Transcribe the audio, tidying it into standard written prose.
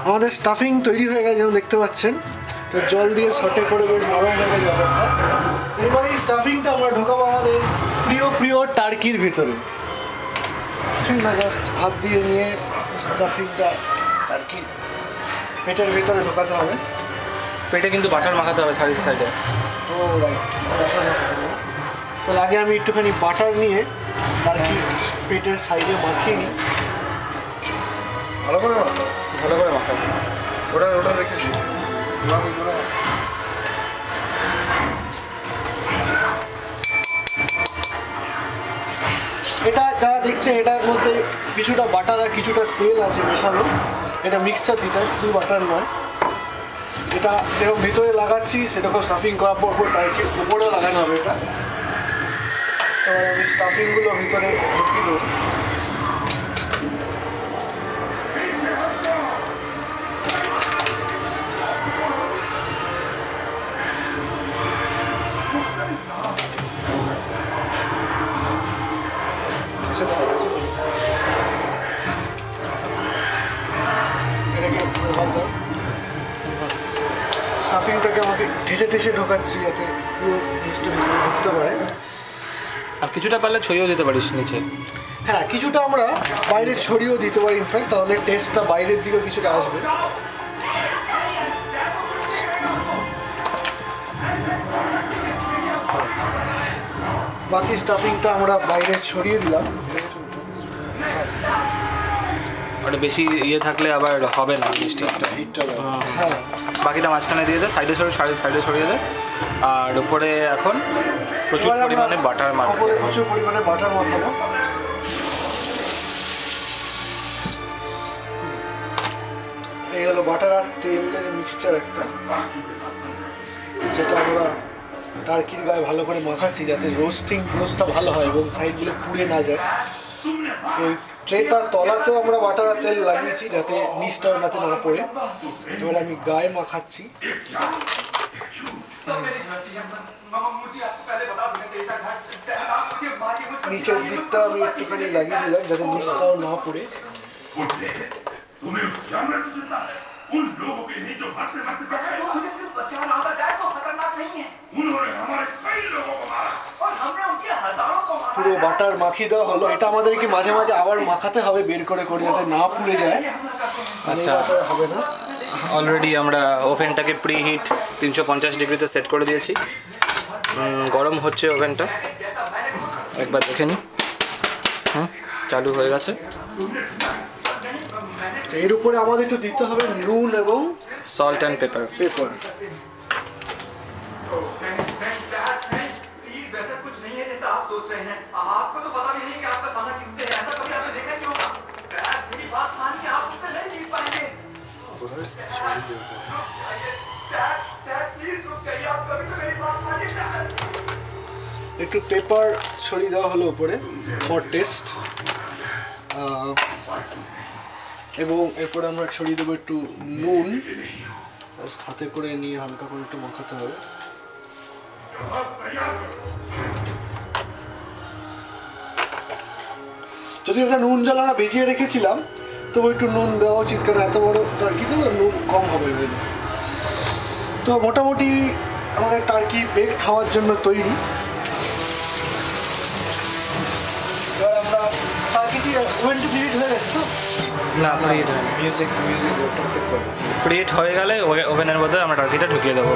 আমাদের স্টাফিং তৈরি হয়ে গেছে যেমন দেখতে পাচ্ছেন, তো জল দিয়ে সটে করে বেশ নরম হয়ে গেছে ব্যাপারটা। তো এবার এই স্টাফিংটা আমরা ঢোকাবো আমাদের প্রিয় প্রিয় টার্কির ভিতরে। ঠিক না, জাস্ট হাত দিয়ে নিয়ে স্টাফিংটা টার্কি পেটের ভিতরে ঢোকাতে হবে। পেটে কিন্তু বাটার মাখাতে হবে সাইডে সাইডে। ও রাইট, বাটার মাখাতে হবে না। তাহলে আগে আমি একটুখানি বাটার নিয়ে টার্কি পেটের সাইডে মাখিয়ে নিই। ভালো করে মাখা, ভালো করে মাখাবো। ওটা ওটা রেখে দিই। এটা যারা দেখছেন এটার মধ্যে কিছুটা বাটার আর কিছুটা তেল আছে মেশানো। এটা মিক্সচার দিতে হয়, শুধু বাটার নয়। এটা যেরকম ভিতরে লাগাচ্ছি সেরকম স্টাফিং করার পর টার্কির উপরেও লাগানো হবে এটা। এবার আমি স্টাফিংগুলো ভিতরে ঢুকিয়ে দেবো। স্টাফিংটাকে আমাকে ঠেসে ঠেসে ঢোকাচ্ছি যাতে পুরো জিনিসটা ভিতরে ঢুকতে পারে। আর কিছুটা পারলে ছড়িয়েও দিতে পারিস নিচে। হ্যাঁ, কিছুটা আমরা বাইরে ছড়িয়েও দিতে পারি ইনফ্যাক্ট, তাহলে টেস্টটা বাইরের দিকেও কিছুটা আসবে। বাকি স্টাফিংটা আমরা বাইরে ছড়িয়ে দিলাম। ওটা বেশি ইয়ে থাকলে আবার হবে না মিষ্টি একটা। হ্যাঁ, বাকিটা মাঝখানে দিয়ে দে, সাইডে সরিয়ে দে। আর উপরে এখন প্রচুর পরিমাণে বাটার মাখাবো। প্রচুর পরিমাণে বাটার মাখাবো। এই হলো বাটার আর তেলের মিক্সচার একটা, যেটা আমরা টার্কির গায়ে ভালো করে মাখাচ্ছি যাতে রোস্টটা ভালো হয় এবং সাইডগুলো পুড়ে না যায়। এই ট্রেটার তলাতেও আমরা বাটার আর তেল লাগিয়েছি যাতে নিচটা ওনাতে না পড়ে। এবার আমি গায়ে মাখাচ্ছি। নিচের দিকটা আমি একটুখানি লাগিয়ে দিলাম যাতে নিচটাও না পড়ে। পুরো বাটার মাখিয়ে দেওয়া হলো। এটা আমাদেরকে মাঝে মাঝে আবার মাখাতে হবে বের করে করে যাতে না পুড়ে যায়। আচ্ছা, হবে না। অলরেডি আমরা ওভেনটাকে প্রি হিট 350 ডিগ্রিতে সেট করে দিয়েছি। গরম হচ্ছে ওভেনটা, একবার দেখে নিই। চালু হয়ে গেছে। এর উপরে আমাদের একটু দিতে হবে নুন এবং সল্ট অ্যান্ড পেপার। একটু পেপার ছড়িয়ে দেওয়া হলো উপরে ফর টেস্ট, এবং এরপরে আমরা ছড়িয়ে দেবো একটু নুন। হাতে করে নিয়ে হালকা করে একটু মাখাতে হবে। যদি এটা নুন জল আমরা ভিজিয়ে রেখেছিলাম তবু একটু নুন দেওয়া উচিত, কারণ এত বড় টার্কিতে নুন কম হবে। তো মোটামুটি আমাদের টার্কি বেকড হওয়ার জন্য তৈরি। এবার আমরা টার্কিটি ওভেনটি প্রিহিট হয়ে গেছে তো না, প্রিহিট হয়ে গেলে ওভেনের মধ্যে আমরা টার্কিটা ঢুকিয়ে দেবো।